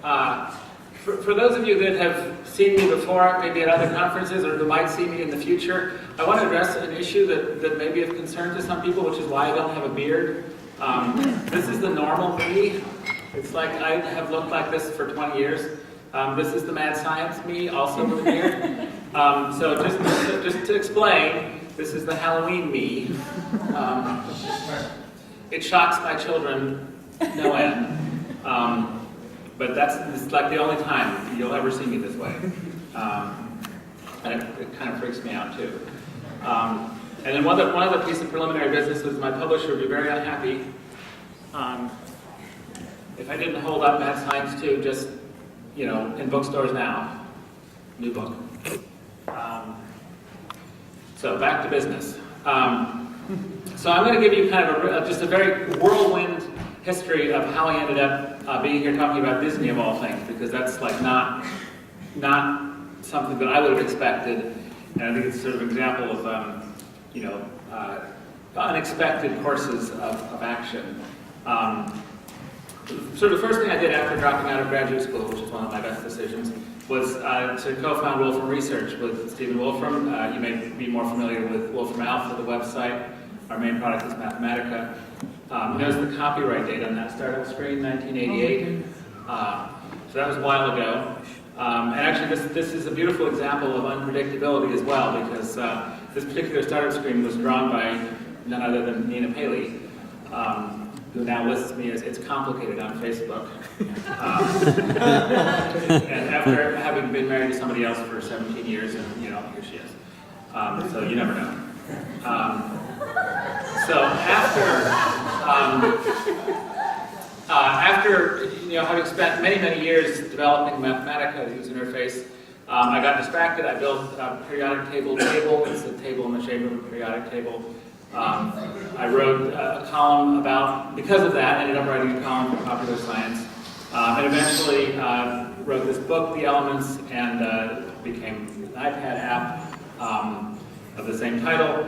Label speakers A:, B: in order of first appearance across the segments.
A: For those of you that have seen me before, maybe at other conferences, or who might see me in the future, I want to address an issue that may be of concern to some people, which is why I don't have a beard. This is the normal me. It's like I have looked like this for 20 years. This is the mad science me, also with a beard. So just to explain, this is the Halloween me. It shocks my children no end. But it's like the only time you'll ever see me this way. And it kind of freaks me out too. And then one other piece of preliminary business is my publisher would be very unhappy if I didn't hold up Mad Science 2 just, in bookstores now. New book. So back to business. So I'm going to give you kind of just a very whirlwind history of how I ended up being here talking about Disney of all things, because that's like not something that I would have expected, and I think it's sort of an example of unexpected courses of action. So the first thing I did after dropping out of graduate school, which is one of my best decisions, was to co-found Wolfram Research with Stephen Wolfram. You may be more familiar with Wolfram Alpha, the website. Our main product is Mathematica. There's the copyright date on that startup screen, 1988. So that was a while ago. And actually, this is a beautiful example of unpredictability as well, because this particular startup screen was drawn by none other than Nina Paley, who now lists me as "it's complicated" on Facebook. And after having been married to somebody else for 17 years, and here she is. So you never know. So after having spent many years developing Mathematica, the user interface, I got distracted. I built a periodic table. It's a table in the shape of a periodic table. I wrote a column because of that, I ended up writing a column for Popular Science, and eventually wrote this book, The Elements, and became an iPad app of the same title.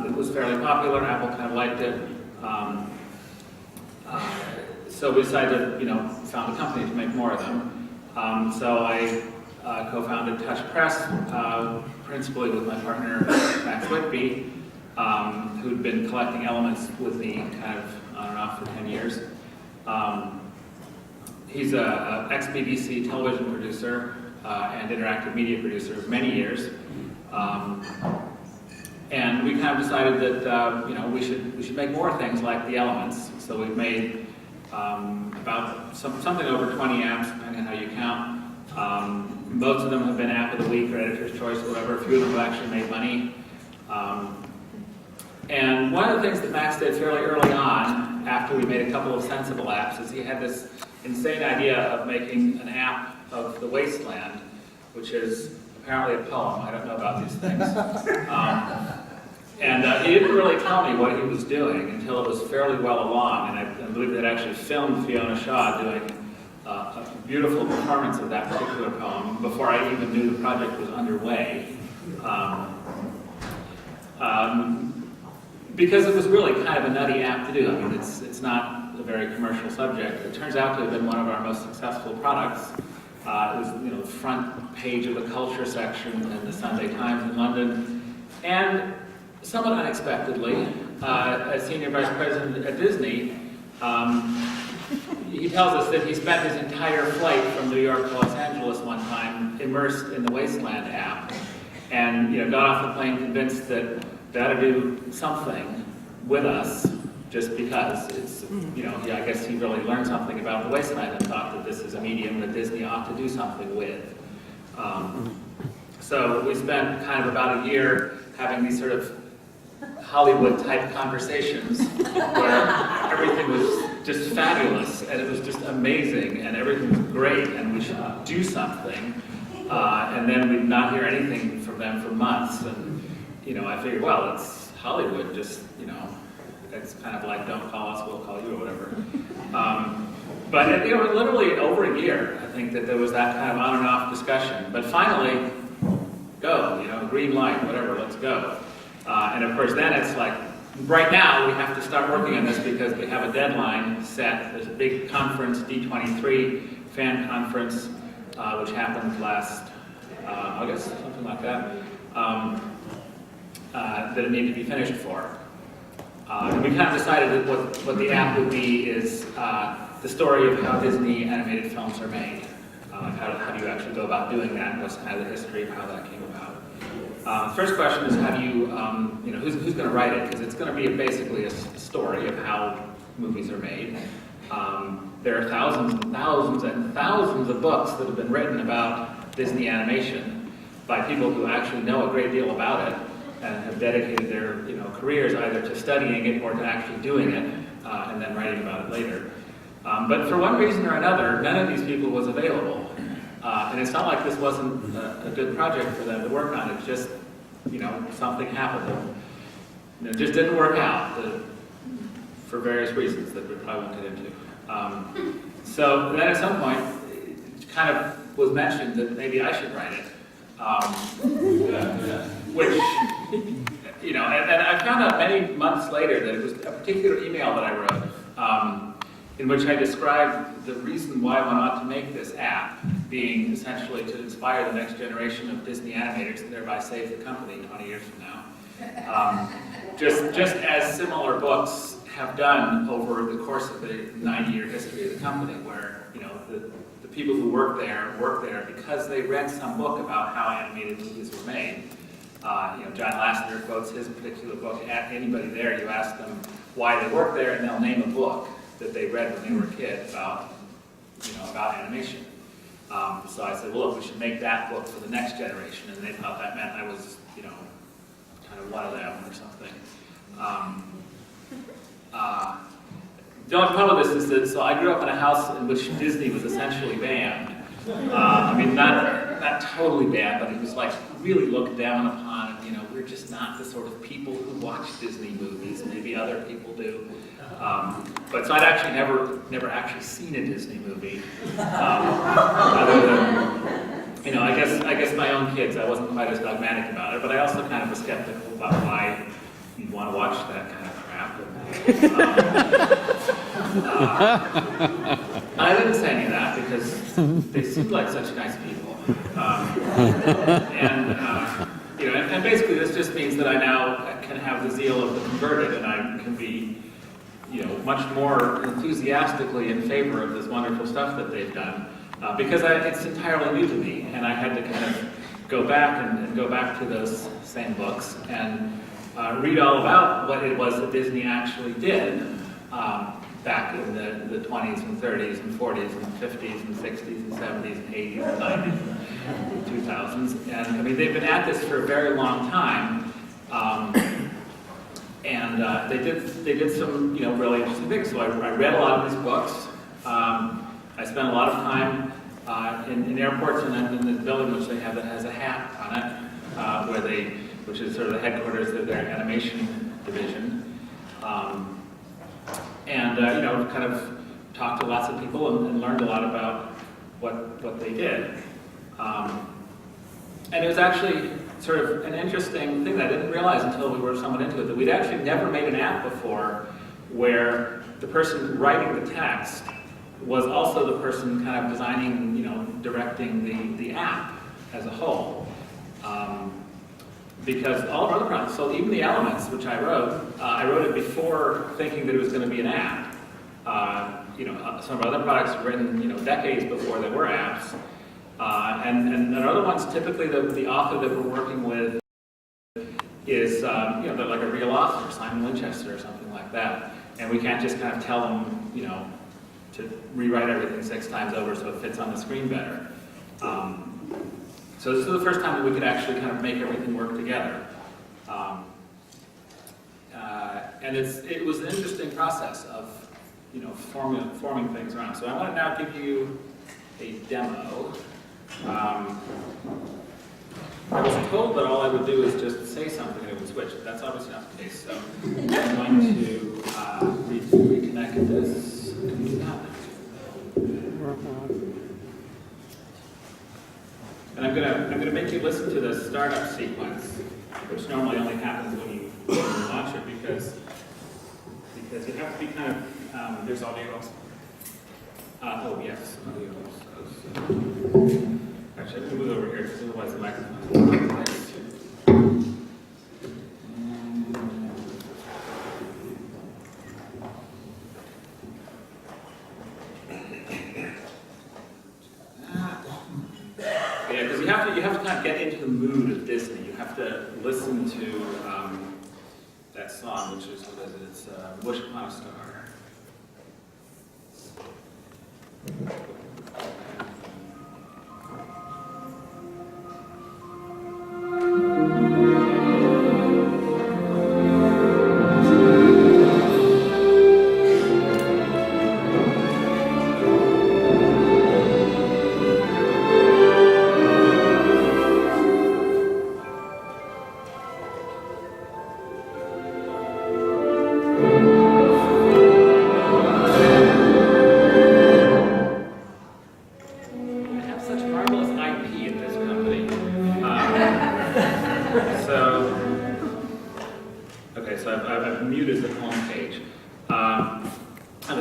A: It was fairly popular. Apple kind of liked it. So we decided to, found a company to make more of them. So I co-founded Touch Press, principally with my partner, Max Whitby, who'd been collecting elements with me kind of on and off for 10 years. He's an ex-BBC television producer and interactive media producer of many years. And we kind of decided that we should make more things like the elements. So we've made about something over 20 apps, depending on how you count. Most of them have been App of the Week or Editor's Choice or whatever. A few of them have actually made money. And one of the things that Max did fairly early on, after we made a couple of sensible apps, is he had this insane idea of making an app of the wasteland, which is apparently a poem. I don't know about these things. And he didn't really tell me what he was doing until it was fairly well along, and I believe they'd actually filmed Fiona Shaw doing a beautiful performance of that particular poem before I even knew the project was underway. Because it was really kind of a nutty app to do. I mean, it's not a very commercial subject. It turns out to have been one of our most successful products. It was, the front page of the culture section in the Sunday Times in London. And somewhat unexpectedly, as senior vice president at Disney, he tells us that he spent his entire flight from New York to Los Angeles one time immersed in the Wasteland app, and got off the plane convinced that they ought to do something with us, just because it's, I guess he really learned something about the Wasteland and thought that this is a medium that Disney ought to do something with. So we spent kind of about a year having these sort of Hollywood-type conversations where everything was just fabulous, and it was just amazing, and everything was great, and we should do something. And then we'd not hear anything from them for months, and I figured, well, it's Hollywood, just, it's kind of like, don't call us, we'll call you, or whatever. But literally over a year, I think that there was that kind of on and off discussion. But finally, go, green light, whatever, let's go. And of course, then it's like, right now we have to start working on this because we have a deadline set. There's a big conference, D23, fan conference, which happened last August, something like that, that it needed to be finished for. And we kind of decided that what the app would be is the story of how Disney animated films are made. How do you actually go about doing that, and what's kind of the history of how that came about. First question is how do you, who's going to write it? Because it's going to be basically a story of how movies are made. There are thousands and thousands and thousands of books that have been written about Disney animation by people who actually know a great deal about it and have dedicated their careers either to studying it or to actually doing it and then writing about it later. But for one reason or another, none of these people was available. And it's not like this wasn't a good project for them to work on. It's just, something happened. It just didn't work out for various reasons that we probably won't get into. So then at some point, it kind of was mentioned that maybe I should write it. Which, and I found out many months later that it was a particular email that I wrote in which I described the reason why I wanted to make this app, being essentially to inspire the next generation of Disney animators and thereby save the company 20 years from now. Just as similar books have done over the course of the 90-year history of the company, where the people who work there because they read some book about how animated movies were made. John Lasseter quotes his particular book. At anybody there, you ask them why they work there, and they'll name a book that they read when they were a kid about animation. So I said, well, look, we should make that book for the next generation, and they thought that meant I was, kind of one of them or something. The only problem with this is that, so I grew up in a house in which Disney was essentially banned. Not totally banned, but it was like really looked down upon. We're just not the sort of people who watch Disney movies. Maybe other people do. But so I'd actually never actually seen a Disney movie. Other than, I guess my own kids, I wasn't quite as dogmatic about it, but I also kind of was skeptical about why you'd want to watch that kind of crap. I didn't say any of that because they seemed like such nice people. And basically this just means that I now can have the zeal of the converted, and I can be, much more enthusiastically in favor of this wonderful stuff that they've done, because it's entirely new to me, and I had to kind of go back and go back to those same books and read all about what it was that Disney actually did back in the 20s and 30s and 40s and 50s and 60s and 70s and 80s and 90s and 2000s. And they've been at this for a very long time. They did some really interesting things. So I read a lot of these books. I spent a lot of time in airports and in the building which they have that has a hat on it, which is sort of the headquarters of their animation division. Kind of talked to lots of people and learned a lot about what they did. And it was actually sort of an interesting thing that I didn't realize until we were somewhat into it, that we'd actually never made an app before where the person writing the text was also the person kind of designing, directing the app as a whole. Because all of our other products, so even the Elements, which I wrote it before thinking that it was going to be an app. Some of our other products were written, decades before there were apps. And other ones, typically the author that we're working with is, they're like a real author, Simon Winchester or something like that. And we can't just kind of tell them, to rewrite everything 6 times over so it fits on the screen better. So this is the first time that we could actually kind of make everything work together. And it was an interesting process of, forming things around. So I want to now give you a demo. I was told that all I would do is just say something and it would switch, but that's obviously not the case. So I'm going to reconnect this. Can you do that? And I'm gonna make you listen to the startup sequence, which normally only happens when you launch it, because you have to be kind of there's audio also. Oh, yes. Actually, I can move over here because otherwise the microphone is in place. Yeah, because you have to kind of get into the mood of Disney. You have to listen to that song, which is, what is it? It's Wish Upon a Star.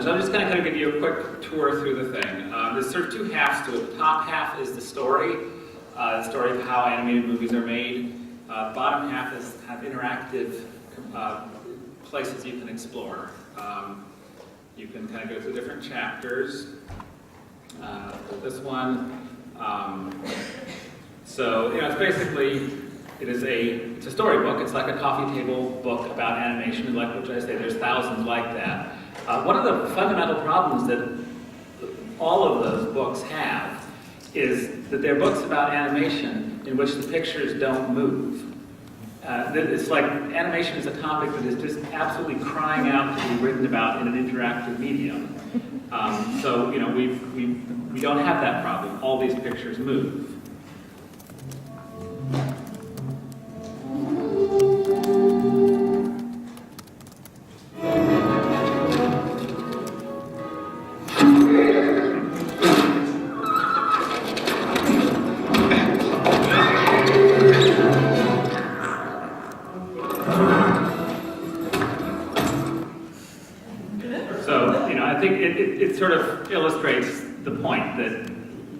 A: So I'm just going to kind of give you a quick tour through the thing. There's sort of two halves to it. The top half is the story of how animated movies are made. The bottom half is kind of interactive places you can explore. You can kind of go through different chapters. This one. So you know, it's basically it's a storybook. It's like a coffee table book about animation. Like which I say, there's thousands like that. One of the fundamental problems that all of those books have is that they're books about animation in which the pictures don't move. It's like animation is a topic that is just absolutely crying out to be written about in an interactive medium. So you know, we don't have that problem. All these pictures move. It sort of illustrates the point that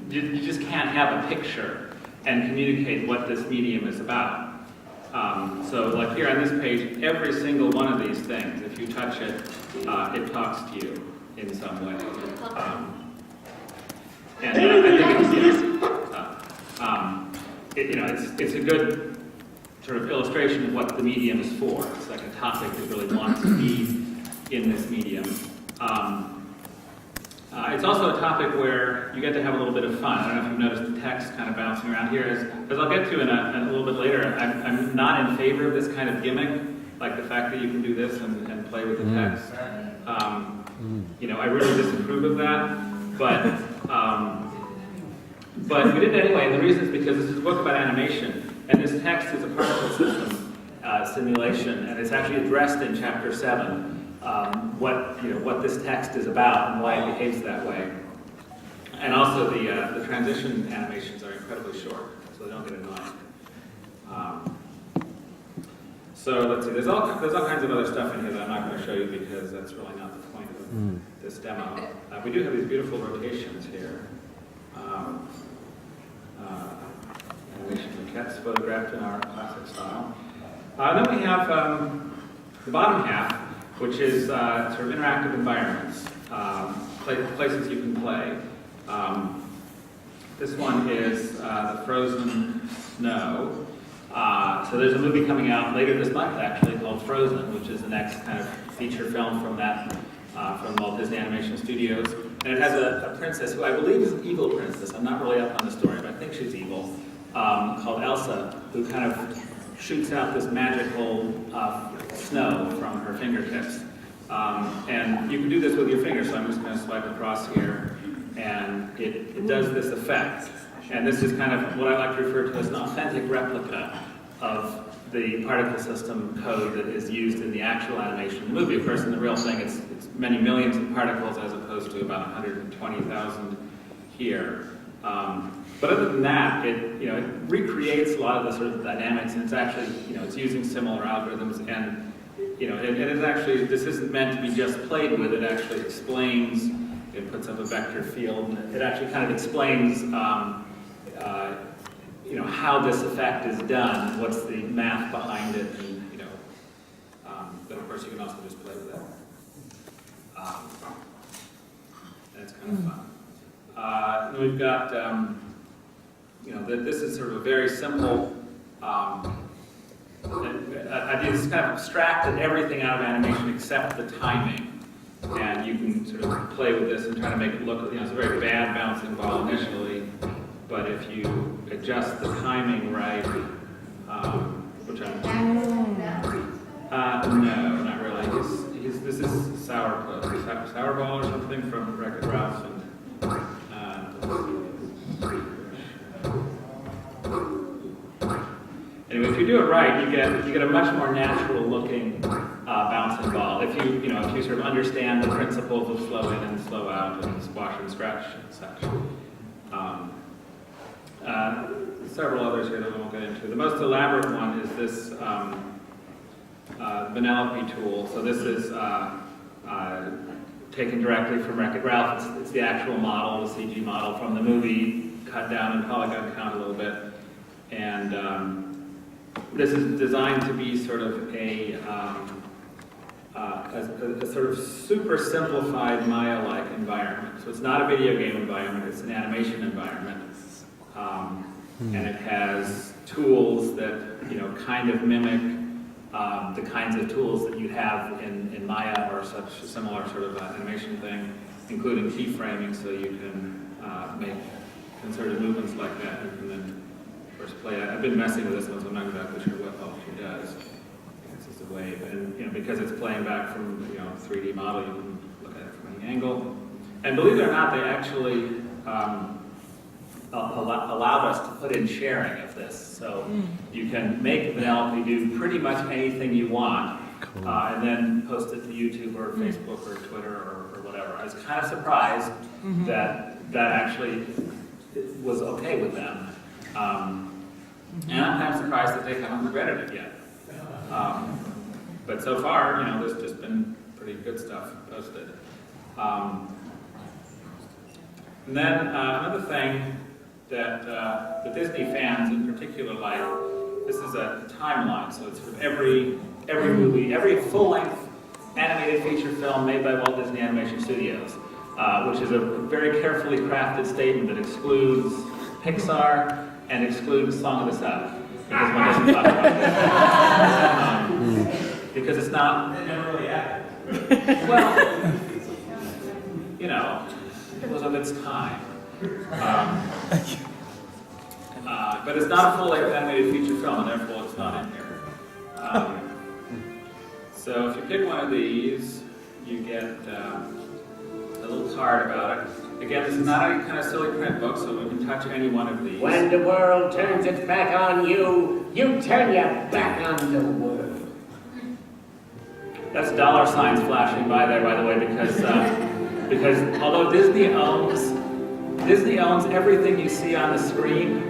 A: you just can't have a picture and communicate what this medium is about. So like here on this page, every single one of these things, if you touch it, it talks to you in some way. It's a good sort of illustration of what the medium is for. It's like a topic that really wants to be in this medium. It's also a topic where you get to have a little bit of fun. I don't know if you've noticed the text kind of bouncing around here. As I'll get to in a little bit later, I'm not in favor of this kind of gimmick, like the fact that you can do this and play with the text. You know, I really disapprove of that, but we did it anyway, and the reason is because this is a book about animation, and this text is a particle system simulation, and it's actually addressed in chapter 7. What this text is about and why it behaves that way. And also the transition animations are incredibly short, so they don't get annoying. So let's see, there's all kinds of other stuff in here that I'm not going to show you because that's really not the point of this demo. We do have these beautiful rotations here. Animation maquettes photographed in our classic style. Then we have the bottom half, which is sort of interactive environments, places you can play. This one is the Frozen Snow. So there's a movie coming out later this month, actually, called Frozen, which is the next kind of feature film from Walt Disney Animation Studios. And it has a princess who I believe is an evil princess. I'm not really up on the story, but I think she's evil, called Elsa, who kind of shoots out this magical snow from her fingertips. And you can do this with your fingers, so I'm just going to swipe across here, and it does this effect. And this is kind of what I like to refer to as an authentic replica of the particle system code that is used in the actual animation of the movie. Of course, in the real thing, it's many millions of particles as opposed to about 120,000 here. But other than that, it recreates a lot of the sort of dynamics, and it's actually, it's using similar algorithms, and it is actually, this isn't meant to be just played with. It actually explains it puts up a vector field. It actually kind of explains how this effect is done, what's the math behind it, and but of course you can also just play with it. And it's kind of fun. Then we've got, this is sort of a very simple idea. This is kind of abstracted everything out of animation except the timing. And you can sort of play with this and try to make it look, it's a very bad bouncing ball initially, but if you adjust the timing right, which I'm... no, not really. This is Sourball or something from Wreck-It Ralph. Anyway, if you do it right, you get a much more natural looking bouncing ball. If you sort of understand the principles of slow in and slow out and squash and scratch and such. Several others here that we won't get into. The most elaborate one is this Vanellope tool. So this is taken directly from Wreck-It Ralph. It's the actual model, the CG model from the movie, cut down in polygon count a little bit. And this is designed to be sort of a sort of super simplified Maya-like environment. So it's not a video game environment, it's an animation environment. And it has tools that kind of mimic the kinds of tools that you have in Maya or such a similar sort of animation thing, including keyframing, so you can make concerted movements like that. You can then, of course, play. I've been messing with this one, so I'm not exactly sure what all she does. It's just a wave, and because it's playing back from 3D model, you can look at it from any angle. And believe it or not, they actually allowed us to put in sharing of this. So you can make Vanellope do pretty much anything you want, and then post it to YouTube or Facebook or Twitter or whatever. I was kind of surprised that actually was okay with them. And I'm kind of surprised that they haven't regretted it yet. But so far, there's just been pretty good stuff posted. And then another thing that the Disney fans in particular like, this is a timeline, so it's sort of every movie, every full-length animated feature film made by Walt Disney Animation Studios, which is a very carefully crafted statement that excludes Pixar and excludes Song of the South, because one doesn't talk about this. Because it's not really accurate. Well, it was of its time. But it's not a full-length animated feature film, and therefore it's not in here. So if you pick one of these, you get a little card about it. Again, this is not any kind of silly print book, so we can touch any one of these.
B: When the world turns its back on you, you turn your back on the world.
A: That's dollar signs flashing by there, by the way, because although Disney owns everything you see on the screen,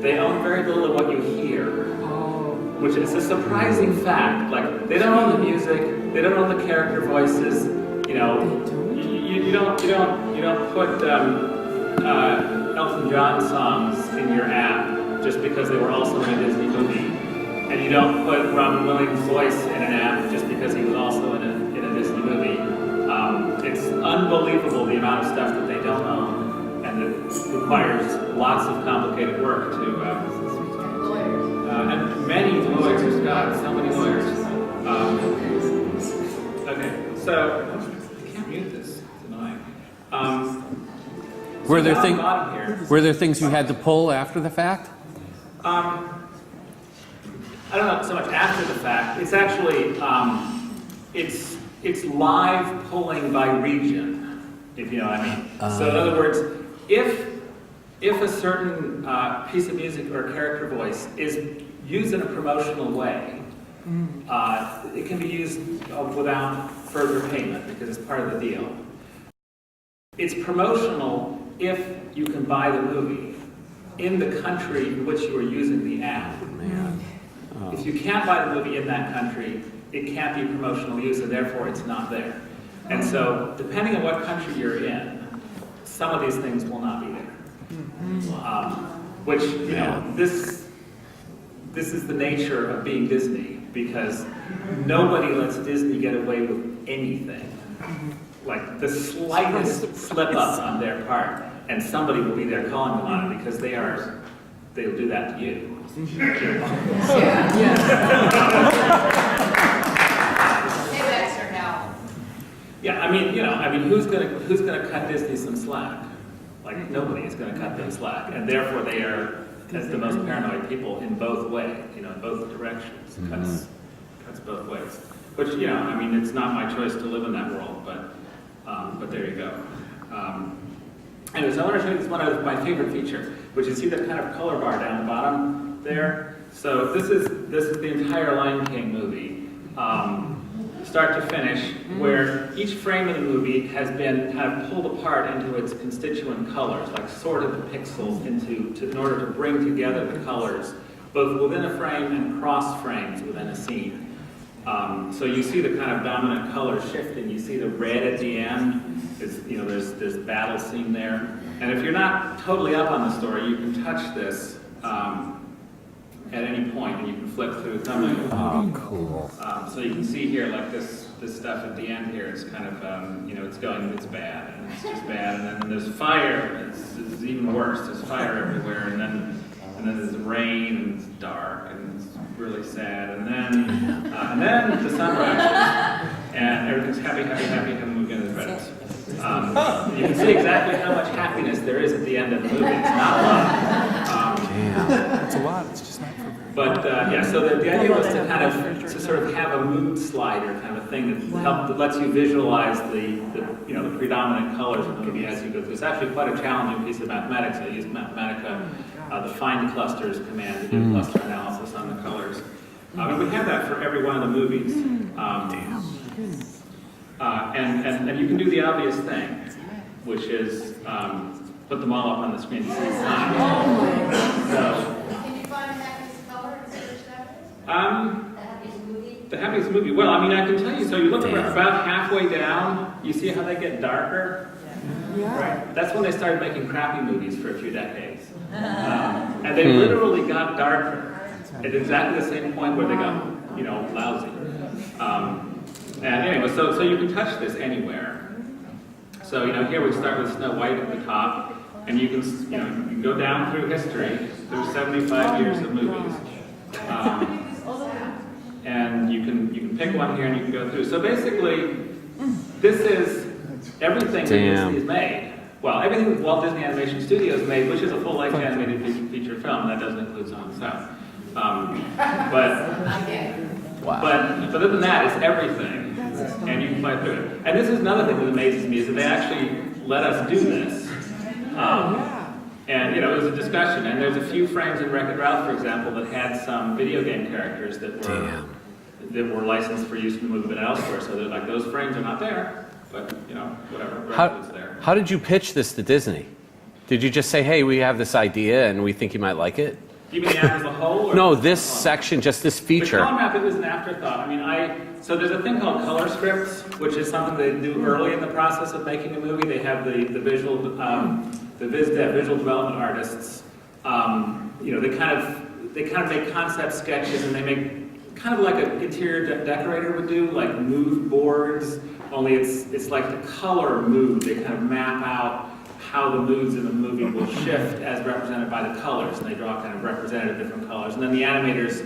A: they own very little of what you hear, which is a surprising fact. Like, they don't own the music, they don't own the character voices. You don't put Elton John songs in your app just because they were also in a Disney movie, and you don't put Robin Williams' voice in an app just because he was also in a Disney movie. It's unbelievable the amount of stuff that they don't own, and it requires lots of complicated work to. And many lawyers, God, so many lawyers. Okay, so I can't mute this. It's annoying.
C: Were there things you had to pull after the fact?
A: I don't know so much after the fact. It's actually it's live pulling by region, if you know what I mean. So in other words, if a certain piece of music or character voice is used in a promotional way, it can be used without further payment because it's part of the deal. It's promotional if you can buy the movie in the country in which you are using the app. If you can't buy the movie in that country, it can't be promotional use, and therefore it's not there. And so, depending on what country you're in, some of these things will not be there. Which, you know, this is the nature of being Disney, because nobody lets Disney get away with anything. Like the slightest slip up on their part, and somebody will be there calling them on it, because they'll do that to you. Yeah, I mean, who's gonna cut Disney some slack? Like, nobody is gonna cut them slack, and therefore they are, as the most paranoid people, in both ways, you know, in both directions. Cuts both ways. Which, you know, I mean, it's not my choice to live in that world, but there you go. Anyways, I want to show you this one of my favorite feature, which is, see that kind of color bar down the bottom there? So this is the entire Lion King movie, start to finish, where each frame of the movie has been kind of pulled apart into its constituent colors, like sorted the pixels in order to bring together the colors, both within a frame and cross frames within a scene. So you see the kind of dominant color shifting. You see the red at the end. It's, you know, there's battle scene there. And if you're not totally up on the story, you can touch this at any point, and you can flip through the thumbnail.
C: Oh, cool.
A: So you can see here, like this stuff at the end here is kind of, you know, it's bad, and it's just bad. And then there's fire. It's even worse. There's fire everywhere, and then there's rain, and it's dark, and it's really sad. And then the sun rises, and everything's happy, and we get to the credits. You can see exactly how much happiness there is at the end of the movie. It's not a lot.
D: It's a lot. It's just not for very.
A: But yeah, so the idea was to kind of sort of have a mood slider kind of thing that lets you visualize the predominant colors of the movie as you go through. It's actually quite a challenging piece of mathematics. I used Mathematica, the find clusters command to do cluster analysis on the colors. And we have that for every one of the movies. And you can do the obvious thing, which is put them all up on the screen at the same time.
E: Can you find the happiest color and search that?
A: The happiest movie. Well, I mean, I can tell you. So you look about halfway down. You see how they get darker. Right. That's when they started making crappy movies for a few decades, and they literally got darker at exactly the same point where they got, you know, lousy. And anyway, so you can touch this anywhere. So, you know, here we start with Snow White at the top, and you can go down through history. There's 75 years of movies, and you can pick one here and you can go through. So basically, this is everything that Disney has made. Well, everything that Walt Disney Animation Studios made, which is a full-length animated feature film. That doesn't include Song of the South. But other than that, it's everything, and you can fly through it. And this is another thing that amazes me, is that they actually let us do this. And, you know, it was a discussion, and there's a few frames in Wreck-It Ralph, for example, that had some video game characters that were licensed for use in the movie but elsewhere. So they're like, those frames are not there, but, you know, whatever, it's there.
C: How did you pitch this to Disney? Did you just say, hey, we have this idea and we think you might like it?
A: You mean the app as a whole? Or
C: no, this section, just this feature.
A: The color map, it was an afterthought. I mean, so there's a thing called color scripts, which is something they do early in the process of making a movie. They have the visual, the viz dev, visual development artists. You know, they kind of make concept sketches, and they make kind of like an interior decorator would do, like mood boards. Only it's like the color mood. They kind of map out how the moods in the movie will shift as represented by the colors, and they draw kind of representative different colors. And then the animators,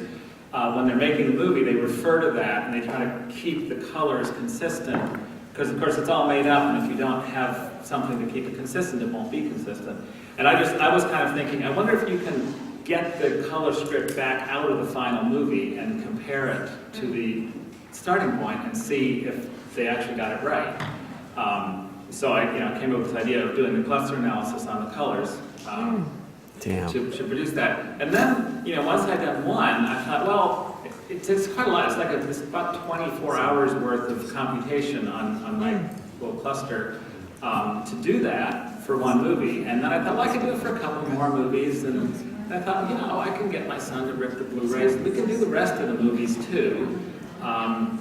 A: when they're making the movie, they refer to that, and they try to keep the colors consistent, because of course it's all made up, and if you don't have something to keep it consistent, it won't be consistent. And I was kind of thinking, I wonder if you can get the color script back out of the final movie and compare it to the starting point and see if they actually got it right. So I came up with this idea of doing the cluster analysis on the colors to produce that. And then, once I'd done one, I thought, well, it takes quite a lot. It's about 24 hours worth of computation on my little cluster to do that for one movie. And then I thought, well, I could do it for a couple more movies. And I thought, I can get my son to rip the Blu-rays. We can do the rest of the movies too. And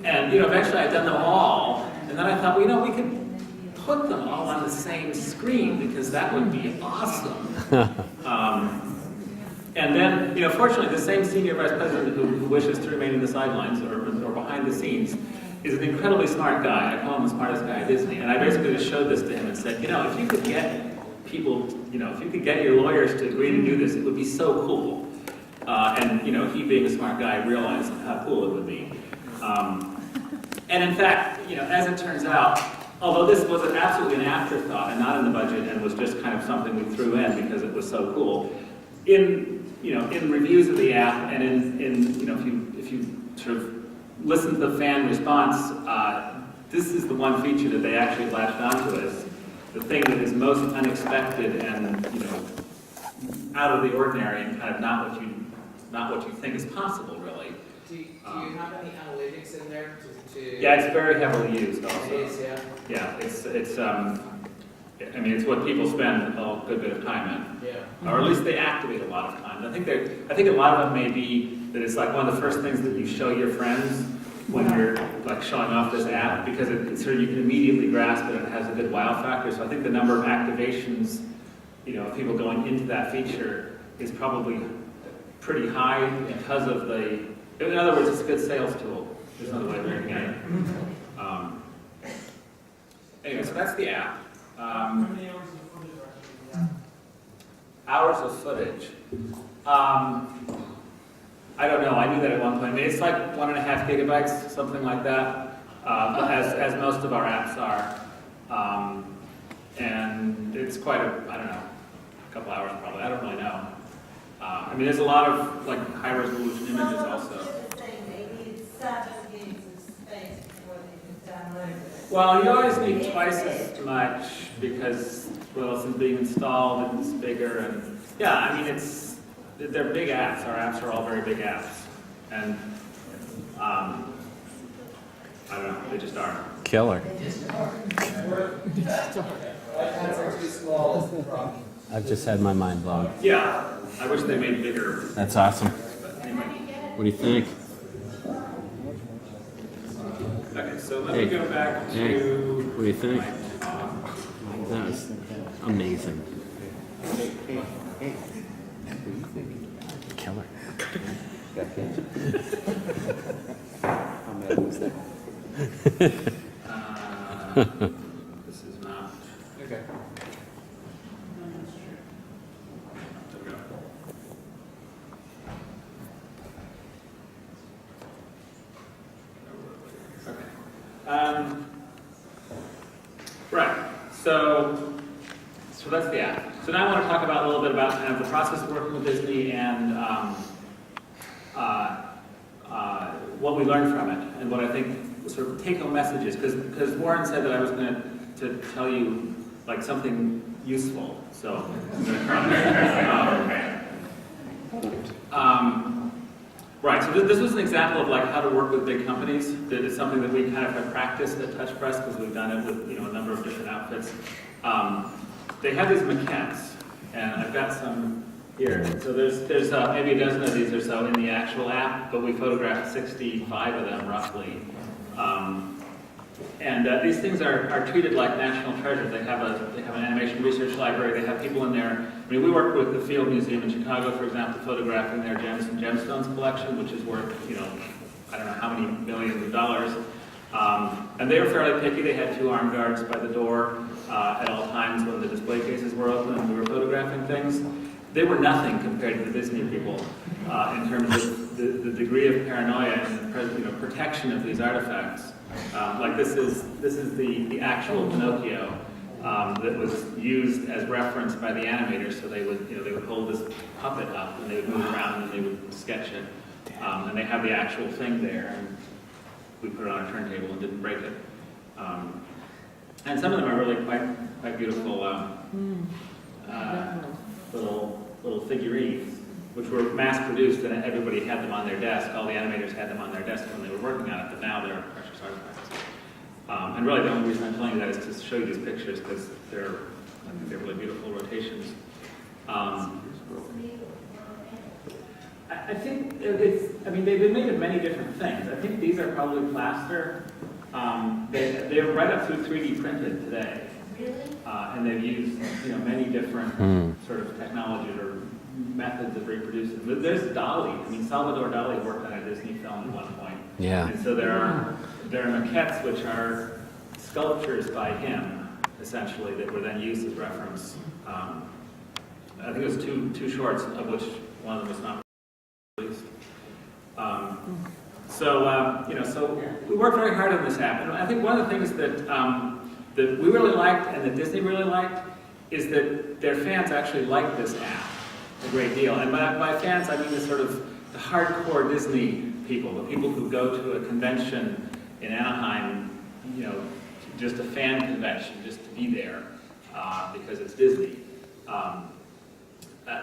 A: eventually I'd done them all. And then I thought, well, we could put them all on the same screen because that would be awesome. And then, fortunately, the same senior vice president who wishes to remain in the sidelines or behind the scenes is an incredibly smart guy. I call him the smartest guy at Disney. And I basically just showed this to him and said, if you could get people, if you could get your lawyers to agree to do this, it would be so cool. And he being a smart guy realized how cool it would be. And in fact, as it turns out, although this was absolutely an afterthought and not in the budget and was just kind of something we threw in because it was so cool, in reviews of the app and if you sort of listen to the fan response, this is the one feature that they actually latched onto as the thing that is most unexpected and out of the ordinary and kind of not what you think is possible, really.
F: Do you have any analytics in there to
A: Yeah, it's very heavily used also.
F: It is, yeah.
A: Yeah, it's what people spend a good bit of time in.
F: Yeah.
A: Or at least they activate a lot of time. I think a lot of them may be that it's like one of the first things that you show your friends when you're like showing off this app because it's sort of you can immediately grasp it and it has a good wow factor. So I think the number of activations, of people going into that feature is probably pretty high because of in other words, it's a good sales tool. There's another way of looking at it. Anyway, so that's the app.
G: How many hours of footage are actually in the app?
A: Hours of footage. I don't know. I knew that at one point. I mean, it's like 1.5 gigabytes, something like that, as most of our apps are. And it's quite a couple hours probably. I don't really know. There's a lot of like high resolution images also. Well, you always need twice as much because what else is being installed and it's bigger and they're big apps. Our apps are all very big apps, and I don't know, they just are.
C: Killer.
F: iPads are too small is the problem.
C: I've just had my mind blown.
A: Yeah, I wish they made bigger.
C: That's awesome.
A: But anyway.
C: What do you think?
A: Okay, so let me go back to.
C: Hey, what do you think?
A: my talk.
C: That was amazing. Killer.
A: This is not.
F: Okay.
A: There we go. Okay. Right. So that's the app. So now I want to talk about a little bit about kind of the process of working with Disney and what we learned from it and what I think sort of take-home messages. Because Warren said that I was going to tell you like something useful. So I'm going to try. Right, so this was an example of like how to work with big companies. That is something that we kind of have practiced at Touch Press because we've done it with a number of different outfits. They have these maquettes, and I've got some here. So there's maybe a dozen of these or so in the actual app, but we photographed 65 of them roughly. These things are treated like national treasures. They have an animation research library. They have people in there. We work with the Field Museum in Chicago, for example, photographing their gems and gemstones collection, which is worth I don't know how many millions of dollars. And they were fairly picky. They had 2 armed guards by the door at all times when the display cases were open and we were photographing things. They were nothing compared to the Disney people in terms of the degree of paranoia and the protection of these artifacts. Like this is the actual Pinocchio that was used as reference by the animators. So they would hold this puppet up and they would move around and they would sketch it. And they have the actual thing there. And we put it on a turntable and didn't break it. And some of them are really quite beautiful little figurines, which were mass produced and everybody had them on their desk. All the animators had them on their desk when they were working on it, but now they're precious artifacts. And really the only reason I'm telling you that is to show you these pictures because I think they're really beautiful rotations. I think they've been made of many different things. I think these are probably plaster. They're they're right up through 3D printed today.
E: Really?
A: And they've used, many different sort of technologies or methods of reproducing. But there's Dali. I mean, Salvador Dali worked on a Disney film at one point.
C: Yeah.
A: And so there are maquettes which are sculptures by him, essentially, that were then used as reference. I think it was two shorts, of which one of them was not released. So we worked very hard on this app. And I think one of the things that we really liked and that Disney really liked is that their fans actually liked this app a great deal. And by fans, I mean the sort of the hardcore Disney people, the people who go to a convention in Anaheim, just a fan convention, just to be there because it's Disney.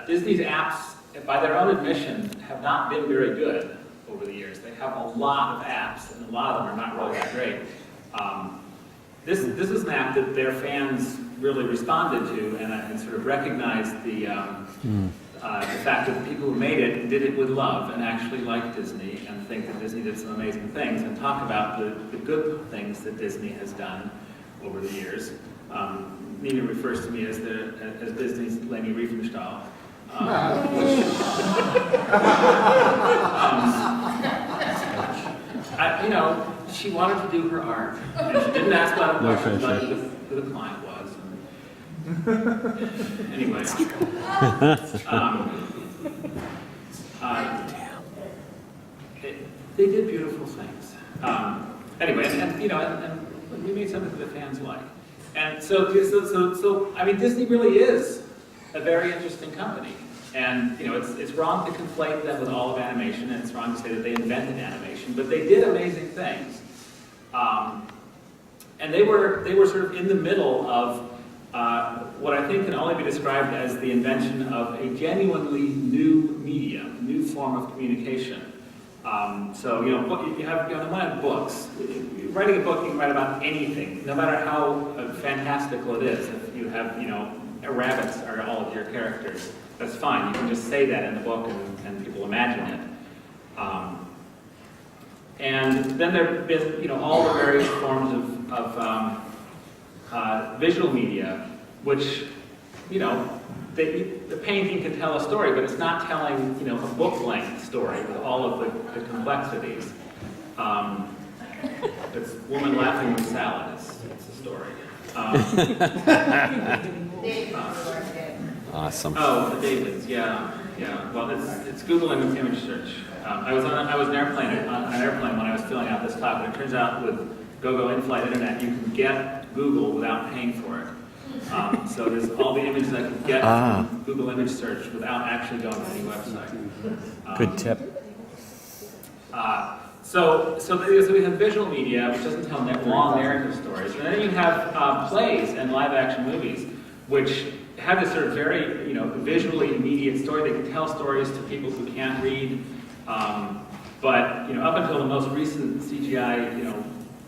A: Disney's apps, by their own admission, have not been very good over the years. They have a lot of apps, and a lot of them are not really that great. This is an app that their fans really responded to and sort of recognized the fact that the people who made it did it with love and actually like Disney and think that Disney did some amazing things and talk about the good things that Disney has done over the years. Nina refers to me as Disney's Leni Riefenstahl. She wanted to do her art, and she didn't ask what who the client was. Anyway, they did beautiful things. Anyway, and we made something that the fans like. And so I mean, Disney really is a very interesting company. And it's wrong to conflate them with all of animation, and it's wrong to say that they invented animation, but they did amazing things. And they were sort of in the middle of what I think can only be described as the invention of a genuinely new medium, a new form of communication. So you have on the one hand books. Writing a book, you can write about anything, no matter how fantastical it is. If you have rabbits are all of your characters, that's fine. You can just say that in the book and people imagine it. And then there have been all the various forms of visual media, which the painting can tell a story, but it's not telling a book-length story with all of the complexities. It's woman laughing with salad. It's a story.
C: Awesome.
A: Oh, the Davids, yeah. Well, it's Google image search. I was on an airplane when I was filling out this talk, and it turns out with GoGo in-flight internet, you can get Google without paying for it. So there's all the images I could get from Google image search without actually going to any website.
D: Good tip.
A: So we have visual media, which doesn't tell long narrative stories, and then you have plays and live-action movies, which have this sort of very, visually immediate story. They can tell stories to people who can't read, but up until the most recent CGI,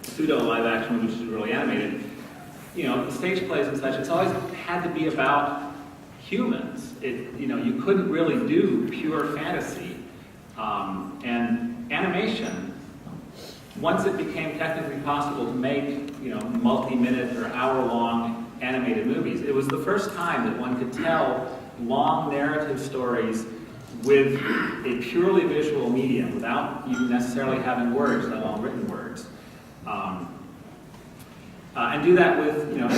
A: pseudo live-action movie, which is really animated, the stage plays and such, it's always had to be about humans. You couldn't really do pure fantasy, and animation. Once it became technically possible to make, multi-minute or hour-long animated movies, it was the first time that one could tell long narrative stories with a purely visual medium without even necessarily having words, let alone written words. And do that with, in a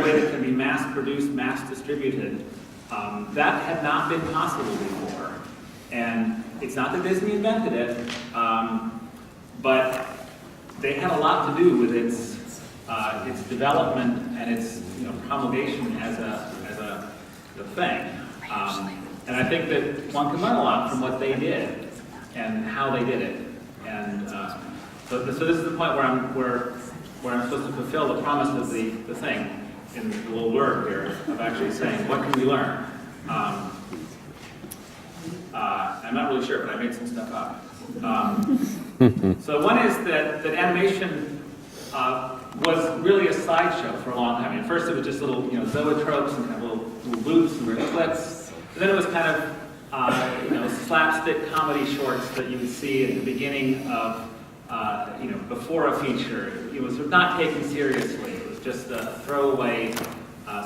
A: way that can be mass-produced, mass-distributed. That had not been possible before. And it's not that Disney invented it, but they had a lot to do with its development and its promulgation as a thing. And I think that one can learn a lot from what they did and how they did it. And so this is the point where I'm supposed to fulfill the promise of the thing in the little word here of actually saying, what can we learn? I'm not really sure, but I made some stuff up. So one is that animation was really a sideshow for a long time. At first it was just little zoetropes and kind of little loops and clips. And then it was kind of slapstick comedy shorts that you would see at the beginning of before a feature. It was not taken seriously. It was just a throwaway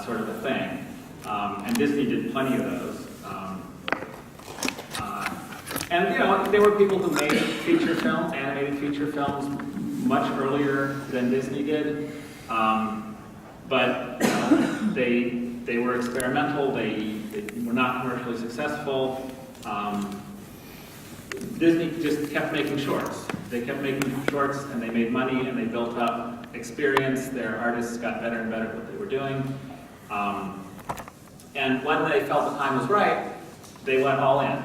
A: sort of a thing. And Disney did plenty of those. And there were people who made feature films, animated feature films, much earlier than Disney did. But they were experimental. They were not commercially successful. Disney just kept making shorts. They kept making shorts, and they made money, and they built up experience. Their artists got better and better at what they were doing. And when they felt the time was right, they went all in.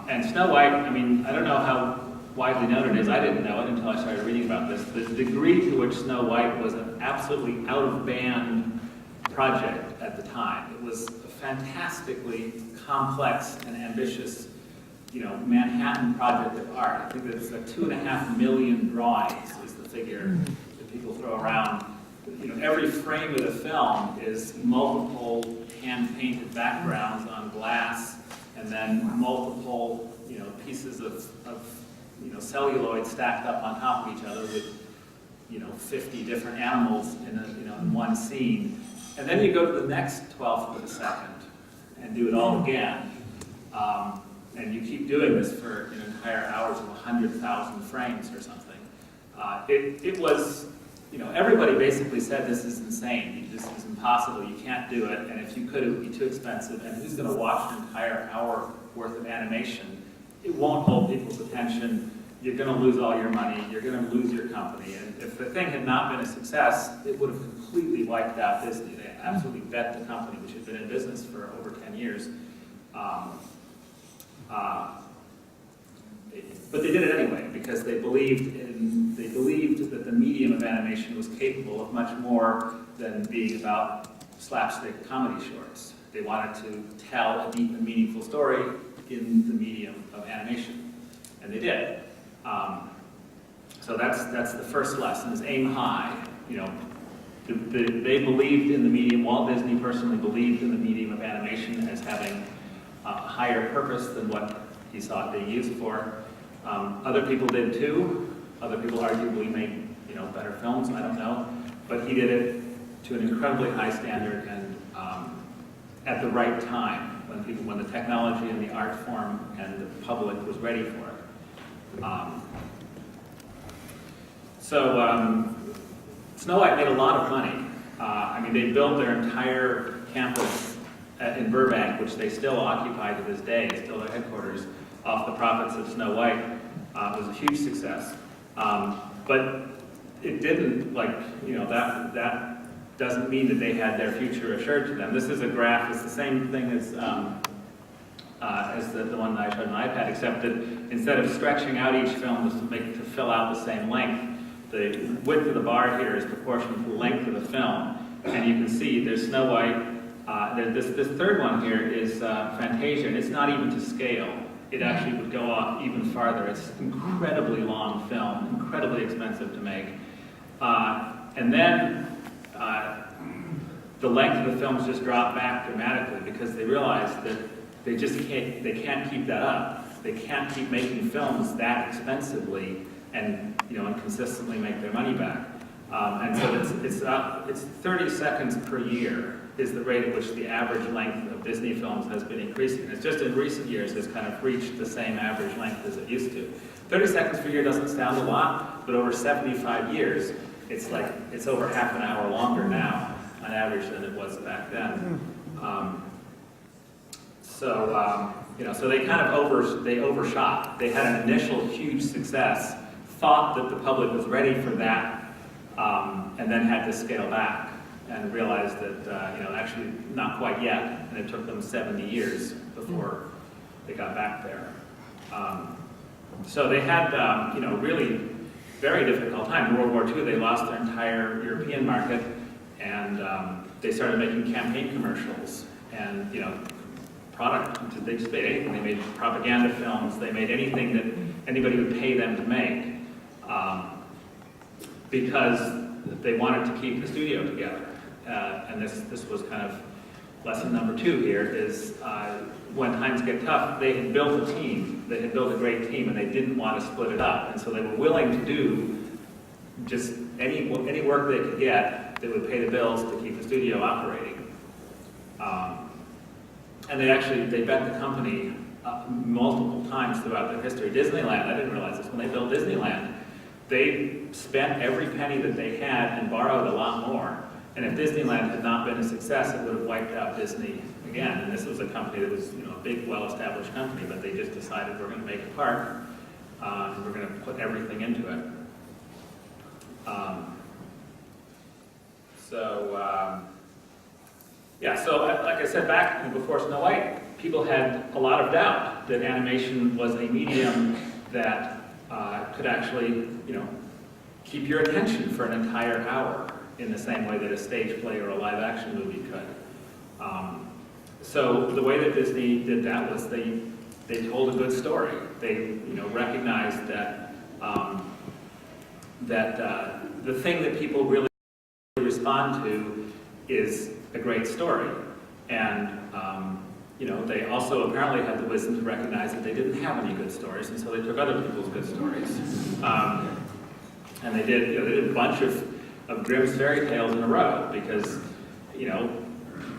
A: And Snow White, I mean, I don't know how widely known it is. I didn't know it until I started reading about this. The degree to which Snow White was an absolutely out-of-band project at the time. It was a fantastically complex and ambitious, Manhattan project of art. I think it's like 2.5 million drawings is the figure that people throw around. Every frame of the film is multiple hand-painted backgrounds on glass, and then multiple, pieces of celluloid stacked up on top of each other with, 50 different animals in one scene. And then you go to the next 12th of a second and do it all again. And you keep doing this for entire hours of 100,000 frames or something. It was, everybody basically said this is insane. This is impossible. You can't do it. And if you could, it would be too expensive. And who's going to watch an entire hour worth of animation? It won't hold people's attention. You're going to lose all your money. You're going to lose your company. And if the thing had not been a success, it would have completely wiped out Disney. They absolutely bet the company, which had been in business for over 10 years. But they did it anyway because they believed that the medium of animation was capable of much more than being about slapstick comedy shorts. They wanted to tell a deep and meaningful story in the medium of animation, and they did. So that's the first lesson: is aim high. They believed in the medium. Walt Disney personally believed in the medium of animation as having a higher purpose than what he saw it being used for. Other people did too. Other people arguably made better films. I don't know, but he did it to an incredibly high standard and at the right time when the technology and the art form and the public was ready for it. Snow White made a lot of money. They built their entire campus in Burbank, which they still occupy to this day. It's still their headquarters, off the profits of Snow White. It was a huge success. But it didn't, that doesn't mean that they had their future assured to them. This is a graph. It's the same thing as the one that I showed on the iPad, except that instead of stretching out each film to fill out the same length, the width of the bar here is proportional to the length of the film. And you can see there's Snow White. This third one here is Fantasia, and it's not even to scale. It actually would go off even farther. It's an incredibly long film, incredibly expensive to make. And then the length of the films just dropped back dramatically because they realized that they can't keep that up. They can't keep making films that expensively and consistently make their money back. And so it's 30 seconds per year is the rate at which the average length of Disney films has been increasing. And it's just in recent years has kind of reached the same average length as it used to. 30 seconds per year doesn't sound a lot, but over 75 years, it's over half an hour longer now on average than it was back then. So they kind of overshot. They had an initial huge success, thought that the public was ready for that, and then had to scale back and realized that actually not quite yet, and it took them 70 years before they got back there. So they had really very difficult time. In World War II, they lost their entire European market, and they started making campaign commercials and product. They just made anything. They made propaganda films. They made anything that anybody would pay them to make because they wanted to keep the studio together. And this was kind of lesson number 2 here is when times get tough, they had built a team. They had built a great team, and they didn't want to split it up. And so they were willing to do just any work they could get that would pay the bills to keep the studio operating. And they bet the company multiple times throughout their history. Disneyland, I didn't realize this, when they built Disneyland, they spent every penny that they had and borrowed a lot more. And if Disneyland had not been a success, it would have wiped out Disney again. And this was a company that was, a big, well-established company, but they just decided we're going to make a park, and we're going to put everything into it. So like I said, back before Snow White, people had a lot of doubt that animation was a medium that could actually, keep your attention for an entire hour in the same way that a stage play or a live-action movie could. So the way that Disney did that was they told a good story. They, recognized that the thing that people really respond to is a great story. And, they also apparently had the wisdom to recognize that they didn't have any good stories, and so they took other people's good stories. And they did a bunch of Grimm's fairy tales in a row because,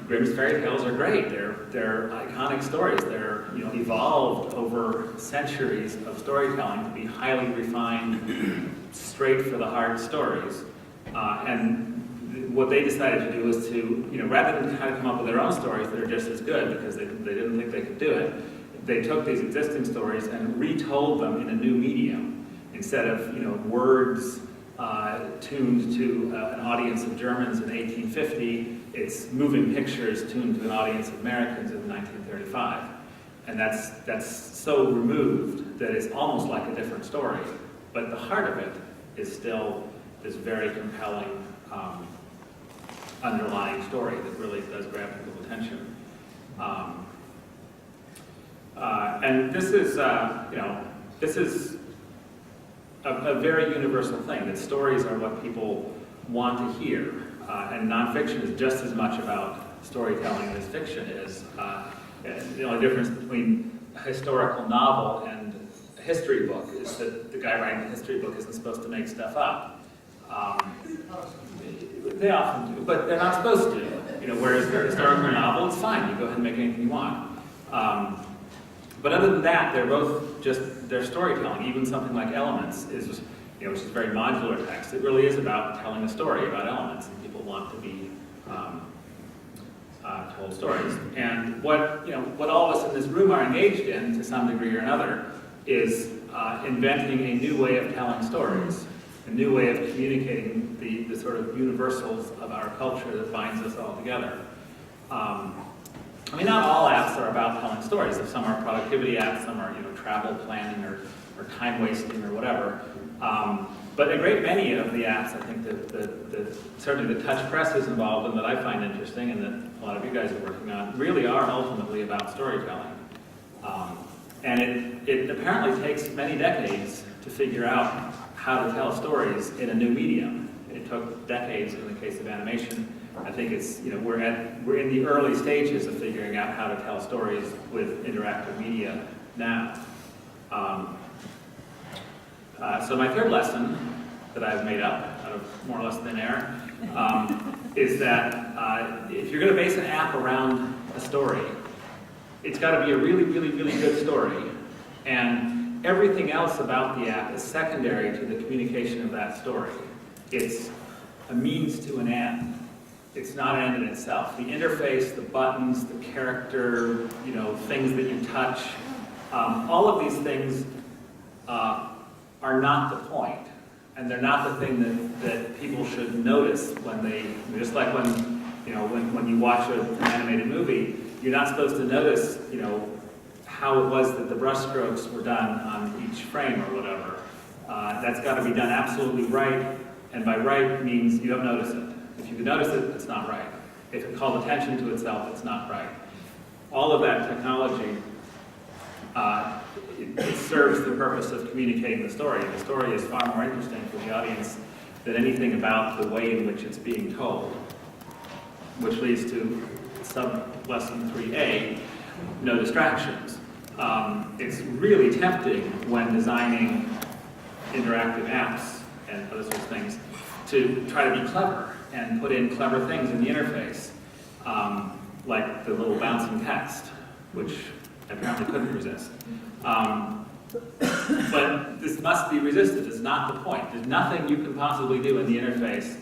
A: Grimm's fairy tales are great. They're iconic stories. They're, evolved over centuries of storytelling to be highly refined, straight for the heart stories. And what they decided to do was to, rather than try to come up with their own stories that are just as good because they didn't think they could do it, they took these existing stories and retold them in a new medium. Instead of, words tuned to an audience of Germans in 1850, it's moving pictures tuned to an audience of Americans in 1935. And that's so removed that it's almost like a different story. But the heart of it is still this very compelling underlying story that really does grab people's attention. And this is, this is a very universal thing, that stories are what people want to hear. And nonfiction is just as much about storytelling as fiction is. The only difference between a historical novel and a history book is that the guy writing the history book isn't supposed to make stuff up. They often do, but they're not supposed to. Whereas a historical novel, it's fine. You go ahead and make anything you want. But other than that, they're both just their storytelling. Even something like Elements is, which is very modular text. It really is about telling a story about elements, and people want to be told stories. And what all of us in this room are engaged in, to some degree or another, is inventing a new way of telling stories, a new way of communicating the sort of universals of our culture that binds us all together. Not all apps are about telling stories. Some are productivity apps, some are travel planning or time wasting or whatever. But a great many of the apps, I think that certainly the touch press is involved in, that I find interesting and that a lot of you guys are working on, really are ultimately about storytelling. And it apparently takes many decades to figure out how to tell stories in a new medium. It took decades in the case of animation. I think it's, we're in the early stages of figuring out how to tell stories with interactive media now. So my third lesson that I've made up out of more or less thin air is that if you're going to base an app around a story, it's got to be a really, really, really good story. And everything else about the app is secondary to the communication of that story. It's a means to an end. It's not an end in itself. The interface, the buttons, the character, things that you touch, all of these things are not the point. And they're not the thing that people should notice when they, just like when you watch an animated movie, you're not supposed to notice, how it was that the brushstrokes were done on each frame or whatever. That's got to be done absolutely right, and by right means you don't notice it. If you can notice it, it's not right. If it called attention to itself, it's not right. All of that technology, it serves the purpose of communicating the story. The story is far more interesting for the audience than anything about the way in which it's being told, which leads to sub-lesson 3A, no distractions. It's really tempting when designing interactive apps and other sorts of things to try to be clever and put in clever things in the interface, like the little bouncing text, which I apparently couldn't resist. But this must be resisted. It's not the point. There's nothing you can possibly do in the interface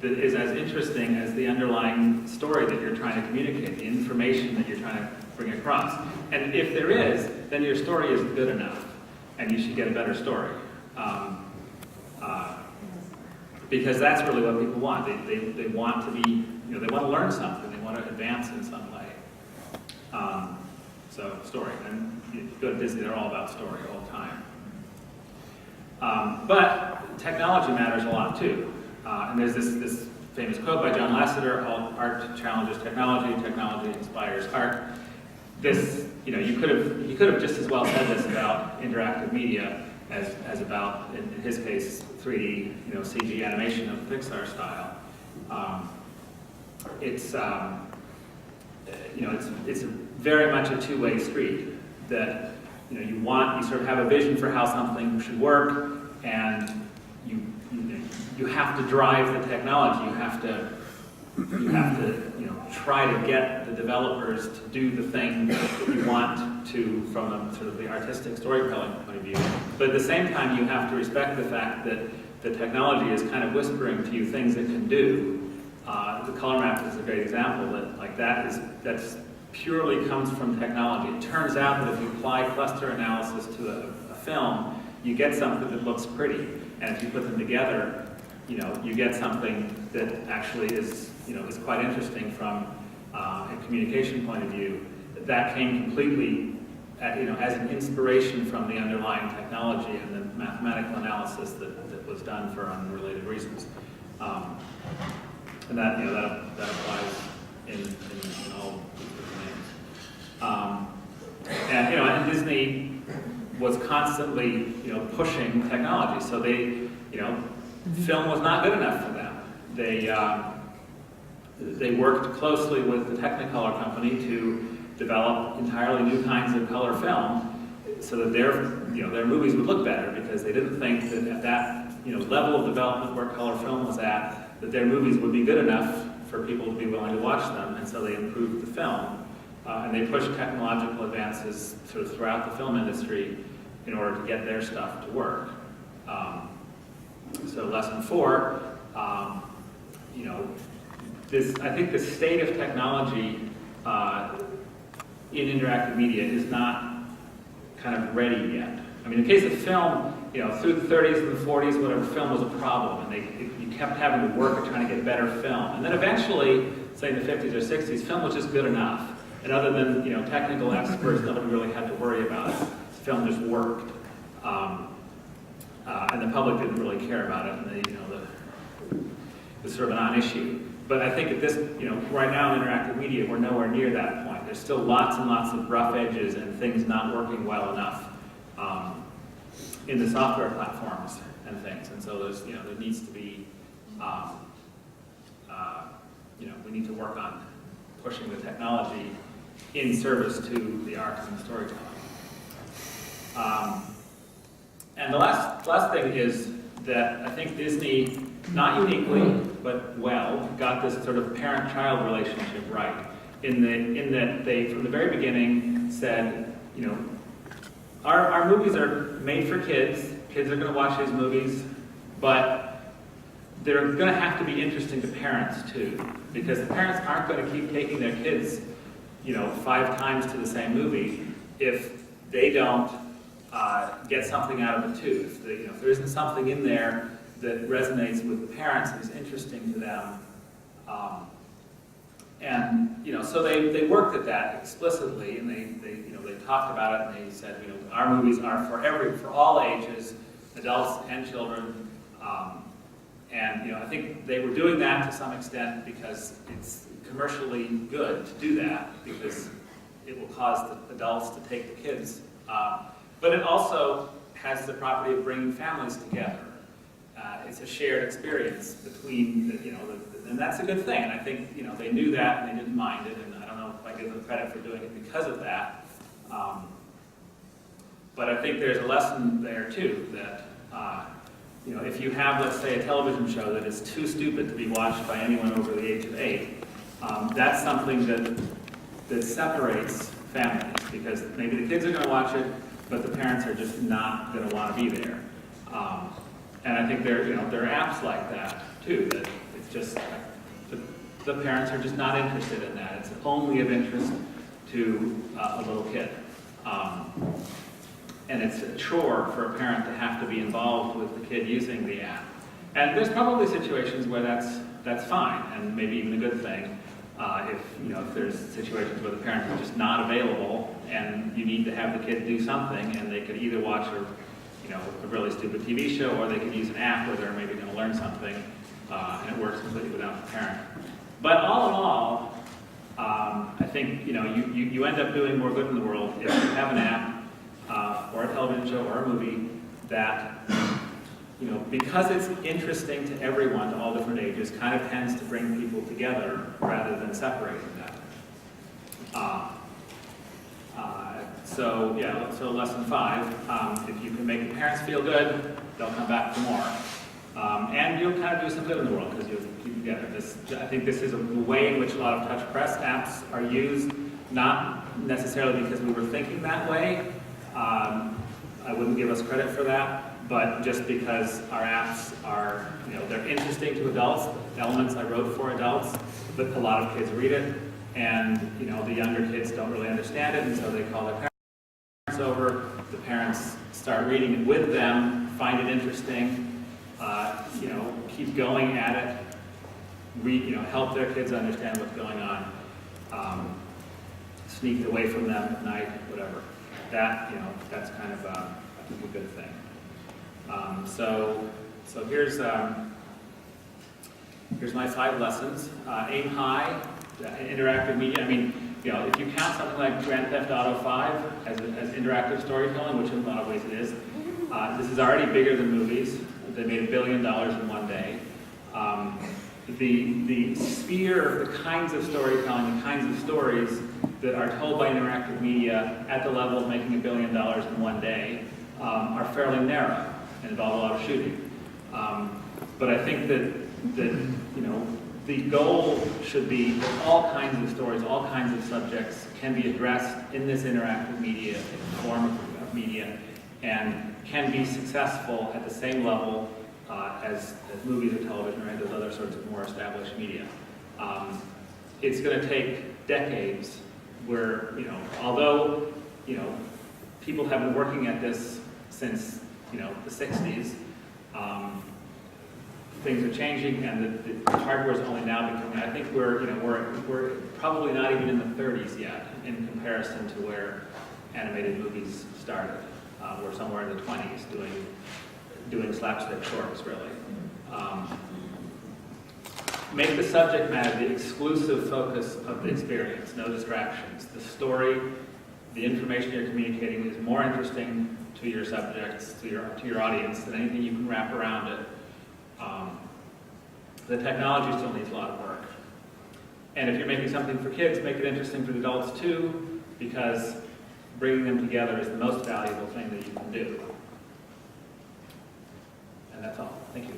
A: that is as interesting as the underlying story that you're trying to communicate, the information that you're trying to bring across. And if there is, then your story isn't good enough, and you should get a better story. Because that's really what people want. They want to be, they want to learn something. They want to advance in some way. So story. And you go to Disney, they're all about story all the time. But technology matters a lot too. And there's this famous quote by John Lasseter called "Art challenges technology, technology inspires art." This, you could have just as well said this about interactive media as about, in his case, 3D, CG animation of the Pixar style. It's very much a two-way street. That you sort of have a vision for how something should work, and you have to drive the technology. You have to try to get the developers to do the thing that you want to from a sort of the artistic storytelling point of view. But at the same time, you have to respect the fact that the technology is kind of whispering to you things it can do. The color map is a great example that's purely comes from technology. It turns out that if you apply cluster analysis to a film, you get something that looks pretty. And if you put them together, you get something that actually is quite interesting from a communication point of view. That came completely, as an inspiration from the underlying technology and the mathematical analysis that was done for unrelated reasons. And that applies in all domains. And Disney was constantly, pushing technology. So they, film was not good enough for them. They worked closely with the Technicolor company to develop entirely new kinds of color film, so that their movies would look better, because they didn't think that at that level of development where color film was at, that their movies would be good enough for people to be willing to watch them, and so they improved the film. And they pushed technological advances sort of throughout the film industry in order to get their stuff to work. So lesson 4, I think the state of technology in interactive media is not kind of ready yet. I mean, in the case of film, through the 30s and the 40s, whatever, film was a problem, and you kept having to work at trying to get better film. And then eventually, say in the 50s or 60s, film was just good enough. And other than technical experts, nobody really had to worry about it. Film just worked, and the public didn't really care about it, and it was sort of a non-issue. But I think at this, right now in interactive media, we're nowhere near that point. There's still lots and lots of rough edges and things not working well enough in the software platforms and things. And so there's, there needs to be, we need to work on pushing the technology in service to the art and the storytelling. And the last thing is that I think Disney, not uniquely, but well, got this sort of parent-child relationship right. In that they, from the very beginning, said, our movies are made for kids. Kids are going to watch these movies, but they're going to have to be interesting to parents too, because the parents aren't going to keep taking their kids, 5 times to the same movie if they don't get something out of it too. If there isn't something in there that resonates with the parents and is interesting to them, so they worked at that explicitly, and they talked about it, and they said, our movies are for all ages, adults and children, and I think they were doing that to some extent because it's commercially good to do that, because it will cause the adults to take the kids. But it also has the property of bringing families together. it's a shared experience between, and that's a good thing. And I think, they knew that and they didn't mind it, and I don't know if I give them credit for doing it because of that. But I think there's a lesson there too, that, if you have, let's say, a television show that is too stupid to be watched by anyone over the age of 8, that's something that separates families, because maybe the kids are going to watch it, but the parents are just not going to want to be there. And I think there are apps like that too, that it's just the parents are just not interested in that. It's only of interest to a little kid. And it's a chore for a parent to have to be involved with the kid using the app. And there's probably situations where that's fine, and maybe even a good thing. If there's situations where the parents are just not available, and you need to have the kid do something, and they could either watch a really stupid TV show, or they could use an app where they're maybe going to learn something, and it works completely without the parent. But all in all, I think you end up doing more good in the world if you have an app, or a television show, or a movie that, because it's interesting to everyone, to all different ages, kind of tends to bring people together rather than separating them. So lesson 5, if you can make the parents feel good, they'll come back for more. And you'll kind of do some good in the world because you'll keep together. I think this is a way in which a lot of touch press apps are used, not necessarily because we were thinking that way. I wouldn't give us credit for that, but just because our apps are, they're interesting to adults, elements I wrote for adults, but a lot of kids read it, and the younger kids don't really understand it, and so they call their parents over. The parents start reading it with them, find it interesting, keep going at it, help their kids understand what's going on, sneaked away from them at night, whatever. That's kind of, I think, a good thing. So here's my 5 lessons. Aim high, interactive media. I mean, if you count something like Grand Theft Auto 5 as interactive storytelling, which in a lot of ways it is, this is already bigger than movies. They made $1 billion in one day. The sphere of the kinds of storytelling, the kinds of stories that are told by interactive media at the level of making $1 billion in one day are fairly narrow and involve a lot of shooting. But I think that the goal should be that all kinds of stories, all kinds of subjects can be addressed in this interactive media form of media, and can be successful at the same level as movies or television or those other sorts of more established media. It's going to take decades where, although, people have been working at this since, the 60s, things are changing, and the hardware is only now becoming, I think we're probably not even in the 30s yet in comparison to where animated movies started. We're somewhere in the 20s doing slapstick shorts, really. Make the subject matter the exclusive focus of the experience, no distractions. The story, the information you're communicating is more interesting to your subjects, to your audience, than anything you can wrap around it. The technology still needs a lot of work. And if you're making something for kids, make it interesting for the adults too, because bringing them together is the most valuable thing that you can do. And that's all. Thank you.